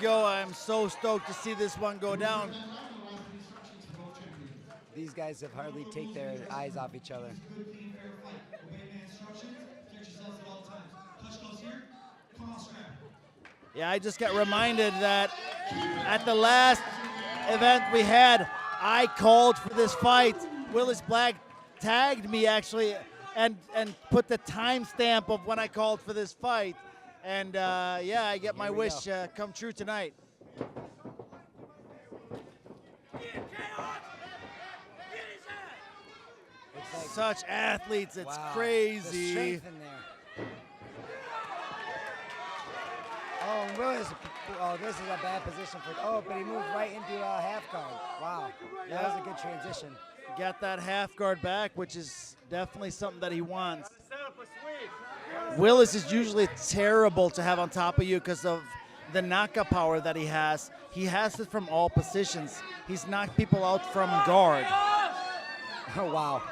go. I'm so stoked to see this one go down. These guys have hardly taken their eyes off each other. Yeah, I just got reminded that at the last event we had, I called for this fight. Willis Black tagged me actually and put the timestamp of when I called for this fight. And yeah, I get my wish come true tonight. Such athletes, it's crazy. The strength in there. Oh, Willis, oh, this is a bad position for, oh, but he moved right into a half guard. Wow, that was a good transition. Got that half guard back, which is definitely something that he wants. Willis is usually terrible to have on top of you because of the knockout power that he has. He has it from all positions. He's knocked people out from guard. Oh, wow.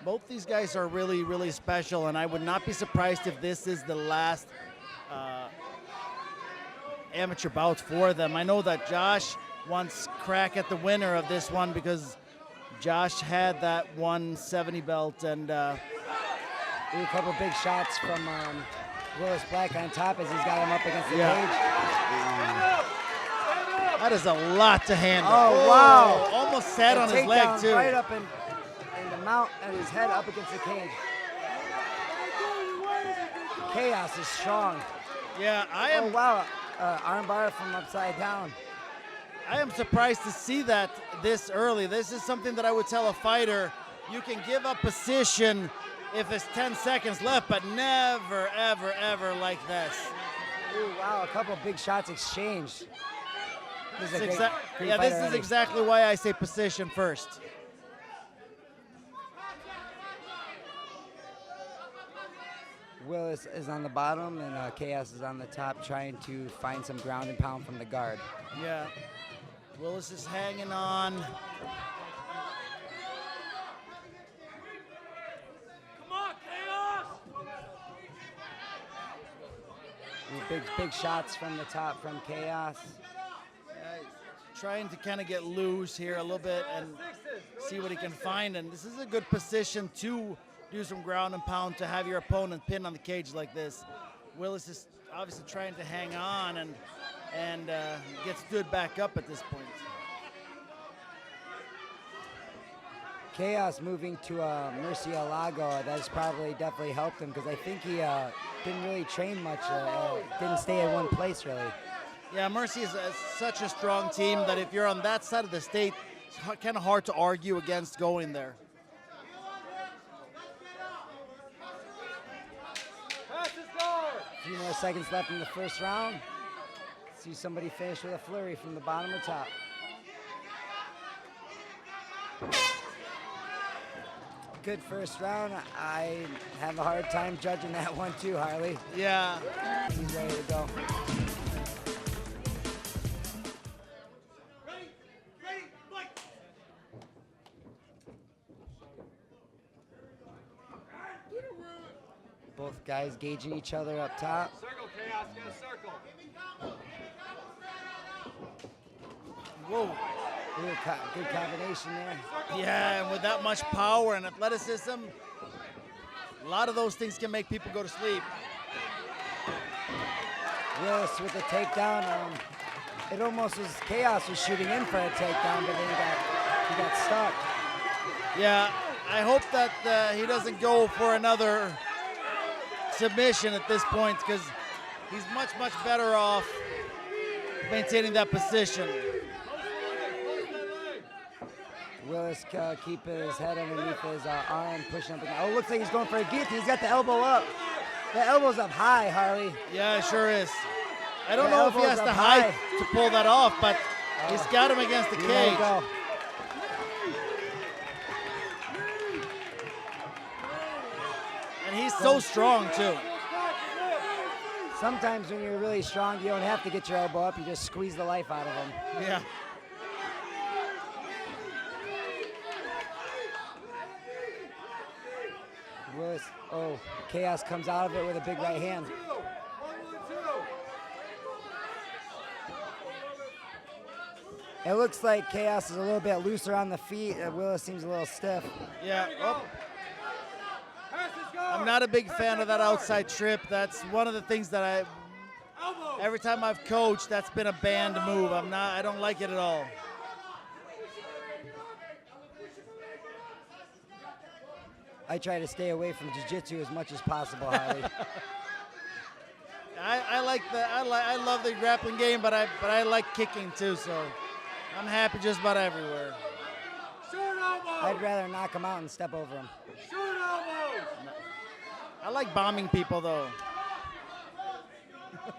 Both these guys are really, really special, and I would not be surprised if this is the last amateur bout for them. I know that Josh wants crack at the winner of this one because Josh had that 170 belt, and a couple big shots from Willis Black on top as he's got him up against the cage. That is a lot to handle. Oh, wow. Almost sat on his leg, too. Right up in the mount and his head up against the cage. Khaos is strong. Yeah, I am. Oh, wow. Armbar from upside down. I am surprised to see that this early. This is something that I would tell a fighter. You can give up position if it's 10 seconds left, but never, ever, ever like this. Ooh, wow, a couple big shots exchanged. This is a great yeah, this fighter is exactly why I say position first. Willis is on the bottom and Khaos is on the top, trying to find some ground and pound from the guard. Yeah, Willis is hanging on. Come on, Khaos! Big shots from the top from Khaos. Trying to kind of get loose here a little bit and see what he can find. And this is a good position to do some ground and pound, to have your opponent pinned on the cage like this. Willis is obviously trying to hang on and get stood back up at this point. Khaos moving to Murcielago, that has probably definitely helped him because I think he didn't really train much, didn't stay in one place really. Yeah, Mercy is such a strong team that if you're on that side of the state, it's kind of hard to argue against going there. A few more seconds left in the first round. See somebody finish with a flurry from the bottom or top. Good first round. I have a hard time judging that one too, Harley. Yeah. He's ready to go. Both guys gauging each other up top. Circle, Khaos, get a circle. Whoa. Good combination there. Yeah, and with that much power and athleticism, a lot of those things can make people go to sleep. Willis with the takedown. It almost was Khaos was shooting in for a takedown, but then he got stuck. Yeah, I hope that he doesn't go for another submission at this point because he's much, much better off maintaining that position. Willis keeping his head underneath his arm, pushing up. Oh, looks like he's going for a guillotine. He's got the elbow up. The elbow's up high, Harley. Yeah, it sure is. I don't know if he has the height to pull that off, but he's got him against the cage. Go. And he's so strong, too. Sometimes when you're really strong, you don't have to get your elbow up. You just squeeze the life out of him. Yeah. Willis, oh, Khaos comes out of it with a big right hand. It looks like Khaos is a little bit looser on the feet. Willis seems a little stiff. Yeah. Oh. I'm not a big fan of that outside trip. That's one of the things that every time I've coached, that's been a banned move. I don't like it at all. I try to stay away from jiu-jitsu as much as possible, Harley. I love the grappling game, but I like kicking too, so I'm happy just about everywhere. I'd rather knock him out and step over him. I like bombing people though.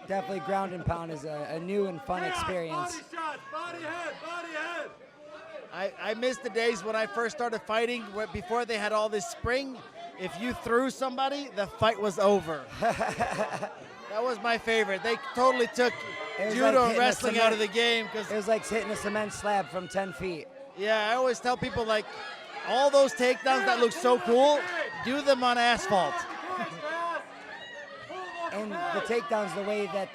Definitely ground and pound is a new and fun experience. Body shots, body head, body head. I miss the days when I first started fighting, before they had all this spring. If you threw somebody, the fight was over. That was my favorite. They totally took judo like and wrestling out of the game. It was like hitting a cement slab from 10 feet. Yeah, I always tell people, like, all those takedowns that look so cool, do them on asphalt. And the takedown's the way that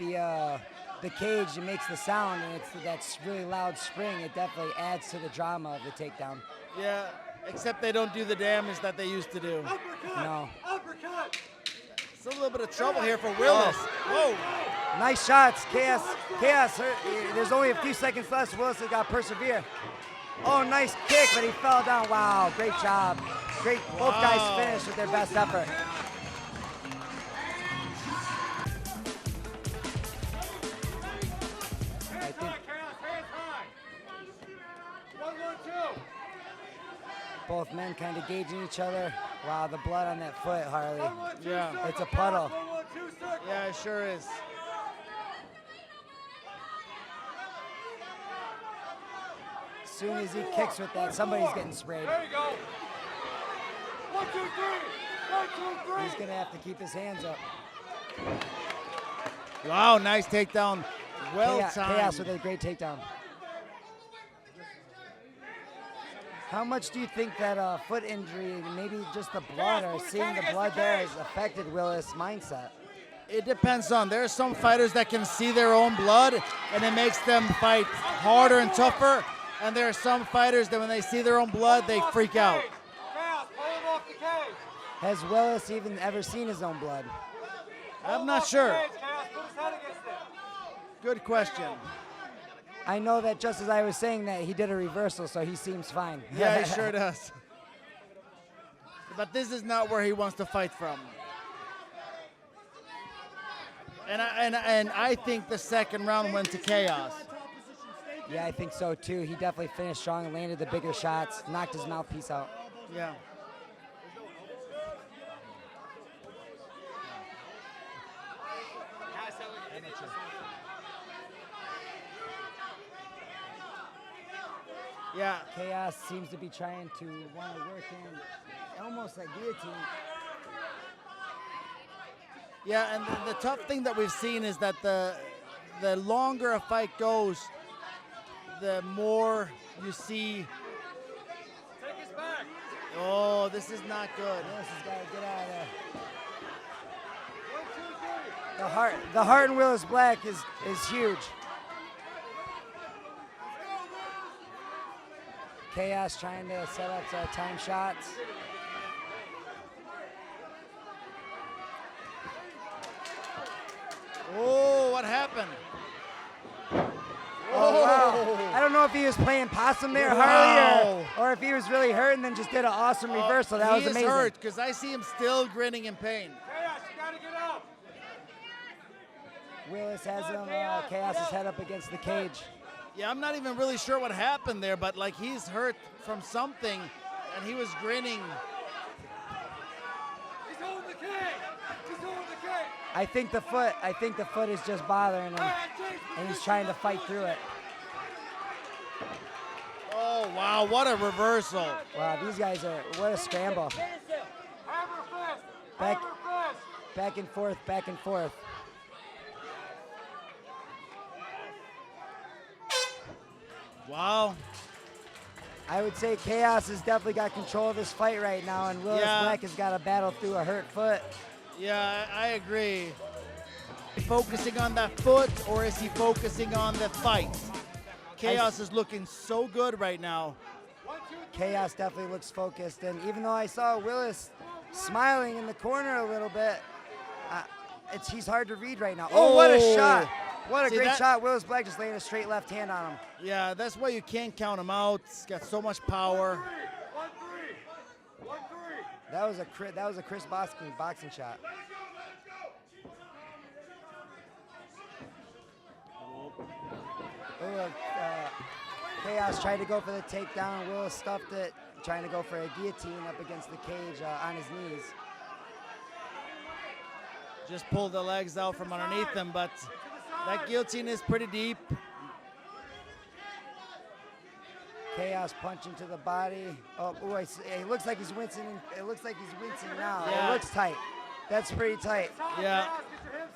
the cage makes the sound, and it's that's really loud spring. It definitely adds to the drama of the takedown. Yeah, except they don't do the damage that they used to do. No. It's a little bit of trouble here for Willis. Whoa. Nice shots, Khaos. There's only a few seconds left. Willis has got to persevere. Oh, nice kick, but he fell down. Wow, great job. Great. Both guys finished with their best effort. Both men kind of gauging each other. Wow, the blood on that foot, Harley. Yeah. It's a puddle. Yeah, it sure is. As soon as he kicks with that, somebody's getting sprayed. There you go. 1, 2, 3. 1, 2, 3. He's going to have to keep his hands up. Wow, nice takedown. Well Khaos timed. with a great takedown. How much do you think that foot injury, maybe just the blood or seeing the blood there, has affected Willis' mindset? It depends on. There are some fighters that can see their own blood, and it makes them fight harder and tougher. And there are some fighters that when they see their own blood, they freak out. Has Willis even ever seen his own blood? I'm not sure. Good question. I know that just as I was saying that, he did a reversal, so he seems fine. Yeah, he sure does. But this is not where he wants to fight from. And I think the second round went to Khaos. Yeah, I think so too. He definitely finished strong and landed the bigger shots, knocked his mouthpiece out. Yeah. Yeah. Khaos seems to be trying to want to work in almost like guillotine. Yeah, and the tough thing that we've seen is that the longer a fight goes, the more you see. Take his back. Oh, this is not good. Willis has got to get out of there. 1, 2, 3. The heart in Willis Black is huge. Khaos trying to set up time shots. Oh, what happened? Oh, wow. I don't know if he was playing possum there, Harley, or if he was really hurt and then just did an awesome reversal. That was amazing. He is hurt because I see him still grinning in pain. Khaos, you gotta get up. Willis has him, Khaos' head up against the cage. Yeah, I'm not even really sure what happened there, but like he's hurt from something, and he was grinning. He's holding the cage. He's holding the cage. I think the foot is just bothering him, and he's trying to fight through it. Oh, wow, what a reversal. Wow, these guys are, what a scramble. Hammer fist. Back, Hammer fist. back and forth, back and forth. Wow. I would say Khaos has definitely got control of this fight right now, and Willis Black has got to battle through a hurt foot. Yeah, I agree. Focusing on that foot, or is he focusing on the fight? Khaos is looking so good right now. Khaos definitely looks focused, and even though I saw Willis smiling in the corner a little bit, he's hard to read right now. Oh, what a shot! What a great shot. Willis Black just laying a straight left hand on him. Yeah, that's why you can't count him out. He's got so much power. 1-3. That was a Chris boxing shot. Khaos tried to go for the takedown. Willis stuffed it, trying to go for a guillotine up against the cage on his knees. Just pulled the legs out from underneath him, but that guillotine is pretty deep. Khaos punching to the body. Oh, it looks like he's wincing. It looks like he's wincing now. Yeah. It looks tight. That's pretty tight. Yeah.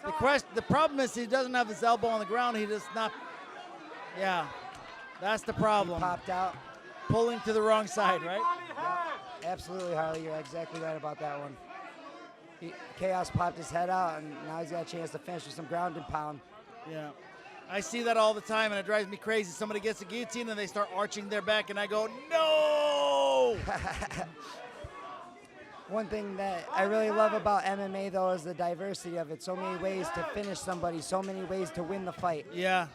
The problem is he doesn't have his elbow on the ground. He does not. Yeah, that's the problem. He popped out. Pulling to the wrong side, right? Yep. Absolutely, Harley. You're exactly right about that one. Khaos popped his head out, and now he's got a chance to finish with some ground and pound. Yeah. I see that all the time, and it drives me crazy. Somebody gets a guillotine, and they start arching their back, and I go, no! One thing that I really love about MMA, though, is the diversity of it. So many ways to finish somebody, so many ways to win the fight. Yeah.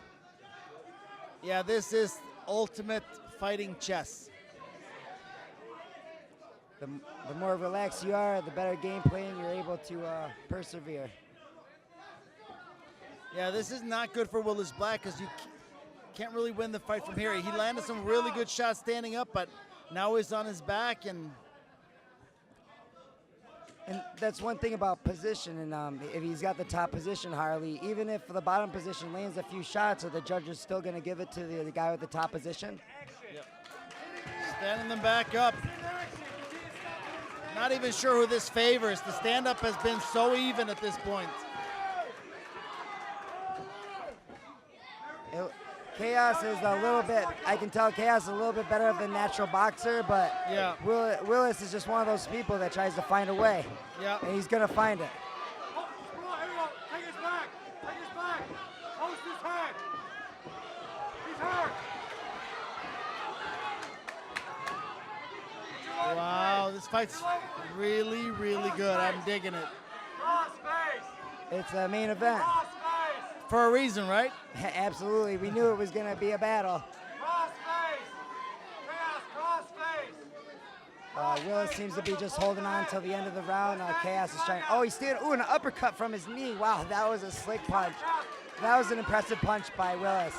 Yeah, this is ultimate fighting chess. The more relaxed you are, the better game plan you're able to persevere. Yeah, this is not good for Willis Black because you can't really win the fight from here. He landed some really good shots standing up, but now he's on his back. And that's one thing about position. And if he's got the top position, Harley, even if the bottom position lands a few shots, are the judges still going to give it to the guy with the top position? Yep. Standing them back up. Not even sure who this favors. The stand-up has been so even at this point. Khaos is a little bit, I can tell Khaos is a little bit better of a natural boxer, but yeah. Willis is just one of those people that tries to find a way. Yeah. And he's going to find it. Oh, come on, here we go. Take his back. Take his back. Post his head. He's hurt. Wow, this fight's really, really good. I'm digging it. Cross face. It's a main event. Cross face. For a reason, right? Absolutely. We knew it was going to be a battle. Cross face. Khaos, cross face. Willis seems to be just holding on until the end of the round. Khaos is trying. Oh, he's still. Ooh, an uppercut from his knee. Wow, that was a slick punch. That was an impressive punch by Willis.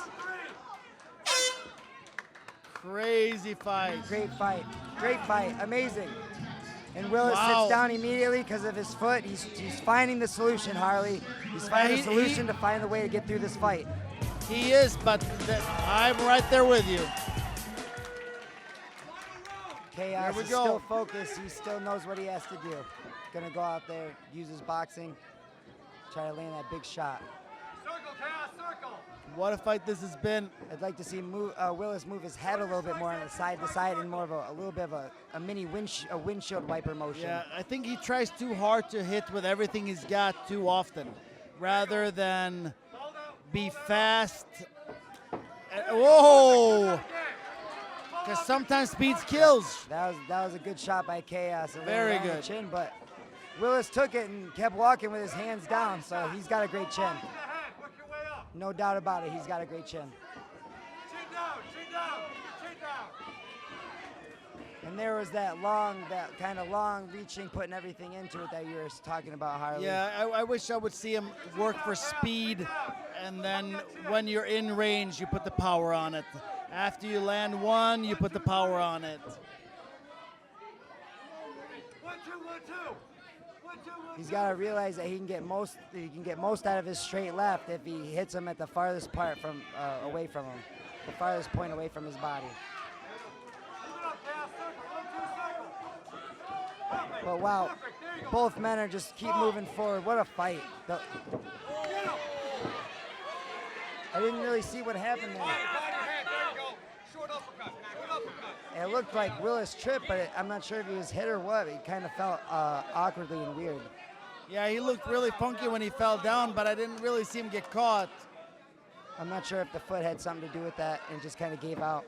Crazy fight. Great fight. Great fight. Amazing. And Willis Wow. sits down immediately because of his foot. He's finding the solution, Harley. He's finding the solution to find the way to get through this fight. He is, but I'm right there with you. Khaos we is go. still focused. He still knows what he has to do. Gonna go out there, use his boxing, try to land that big shot. Circle, Khaos, circle. What a fight this has been. I'd like to see Willis move his head a little bit more on the side to side and more of a little bit of a mini windshield wiper motion. Yeah, I think he tries too hard to hit with everything he's got too often, rather than be fast. Whoa! Because sometimes speed kills. That was a good shot by Khaos. Very On the good. chin, but Willis took it and kept walking with his hands down, so he's got a great chin. Work your way up. No doubt about it, he's got a great chin. Chin down, chin down, chin down. And there was that kind of long reaching, putting everything into it that you were talking about, Harley. Yeah, I wish I would see him work for speed, and then when you're in range, you put the power on it. After you land one, you put the power on it. 1, 2, 1, 2. 1, 2, 1, He's got to realize that he can get most out of his straight left if he hits him at the farthest part from away from him, the farthest point away from his body. But wow, both men are just keep moving forward. What a fight! I didn't really see what happened there. It looked like Willis tripped, but I'm not sure if he was hit or what. He kind of felt awkwardly and weird. Yeah, he looked really funky when he fell down, but I didn't really see him get caught. I'm not sure if the foot had something to do with that and just kind of gave out.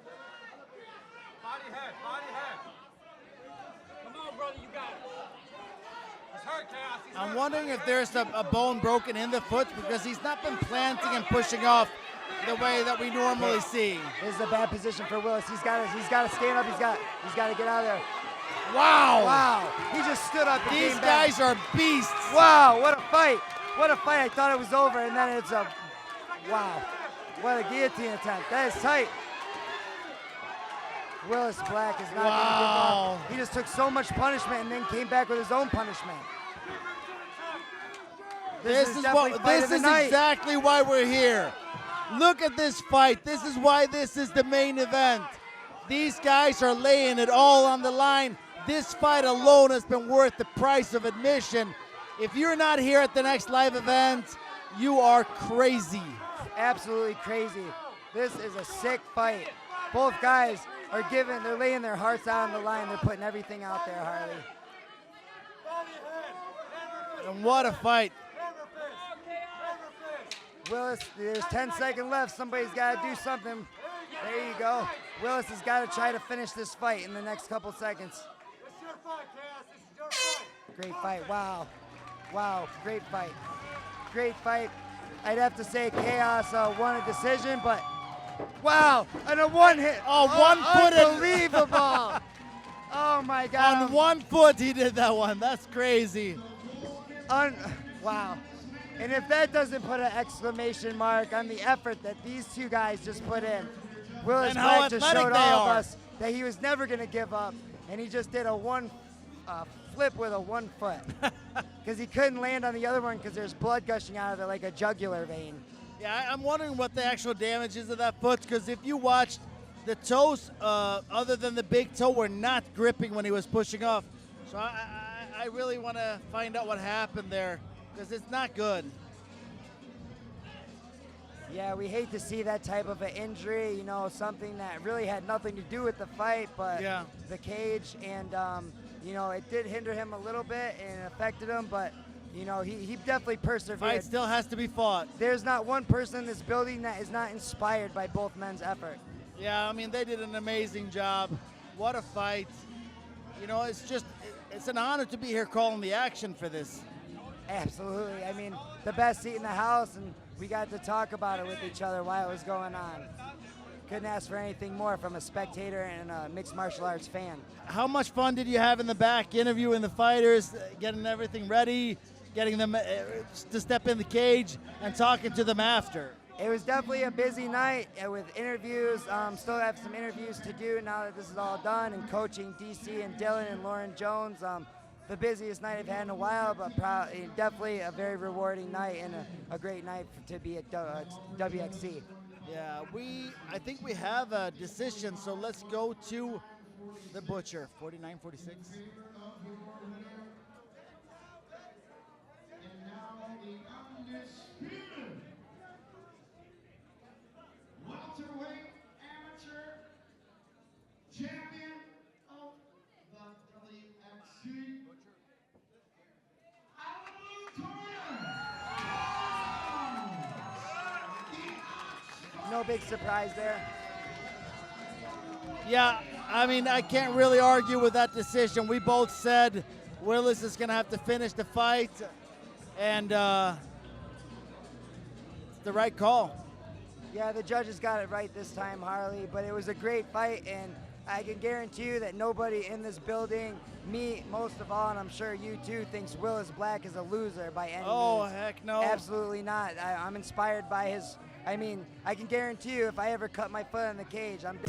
Body head, body head. Come on, brother, you got it. He's hurt, Chaos. He's I'm hurt. wondering if there's a bone broken in the foot because he's not been planting and pushing off the way that we normally see. This is a bad position for Willis. He's got to stand up. He's got to get out of there. Wow! Wow! He just stood up and These came back. guys are beasts. Wow! What a fight! What a fight! I thought it was over, and then it's a wow! What a guillotine attempt! That is tight. Willis Black is not going to give up. He just took so much punishment and then came back with his own punishment. This is exactly why we're here. Look at this fight. This is why this is the main event. These guys are laying it all on the line. This fight alone has been worth the price of admission. If you're not here at the next live event, you are crazy. Absolutely crazy. This is a sick fight. Both guys are they're laying their hearts out on the line. They're putting everything out there, Harley. And what a fight. Willis, there's 10 seconds left. Somebody's got to do something. There you go. Willis has got to try to finish this fight in the next couple seconds. This is your fight, Chaos. This is your fight. Great fight. Wow. Wow. Great fight. Great fight. I'd have to say Chaos won a decision, but wow. And a one hit. Oh, 1 foot. Unbelievable. Oh, my God. On 1 foot he did that one. That's crazy. Wow. And if that doesn't put an exclamation mark on the effort that these two guys just put in, Willis Black just showed all of us that he was never going to give up, and he just did a flip with a 1 foot because he couldn't land on the other one because there's blood gushing out of it like a jugular vein. Yeah, I'm wondering what the actual damage is of that foot because if you watched, the toes, other than the big toe, were not gripping when he was pushing off. So I really want to find out what happened there because it's not good. Yeah, we hate to see that type of an injury, you know, something that really had nothing to do with the fight, but yeah, the cage, and, you know, it did hinder him a little bit and it affected him, but, you know, he definitely persevered. Fight still has to be fought. There's not one person in this building that is not inspired by both men's effort. Yeah, I mean, they did an amazing job. What a fight. You know, it's an honor to be here calling the action for this. Absolutely. I mean, the best seat in the house, and we got to talk about it with each other while it was going on. Couldn't ask for anything more from a spectator and a mixed martial arts fan. How much fun did you have in the back interviewing the fighters, getting everything ready, getting them to step in the cage and talking to them after? It was definitely a busy night with interviews. Still have some interviews to do now that this is all done, and coaching DC and Dylan and Lauren Jones. The busiest night I've had in a while, but definitely a very rewarding night and a great night to be at WXC. Yeah, I think we have a decision, so let's go to the butcher, 49-46. Welterweight amateur champion of the WXC. No big surprise there. Yeah, I mean, I can't really argue with that decision. We both said Willis is going to have to finish the fight, and it's the right call. Yeah, the judges got it right this time, Harley, but it was a great fight, and I can guarantee you that nobody in this building, me most of all, and I'm sure you too, thinks Willis Black is a loser by any means. Oh, heck no. Absolutely not. I'm inspired by his, I mean, I can guarantee you if I ever cut my foot in the cage, I'm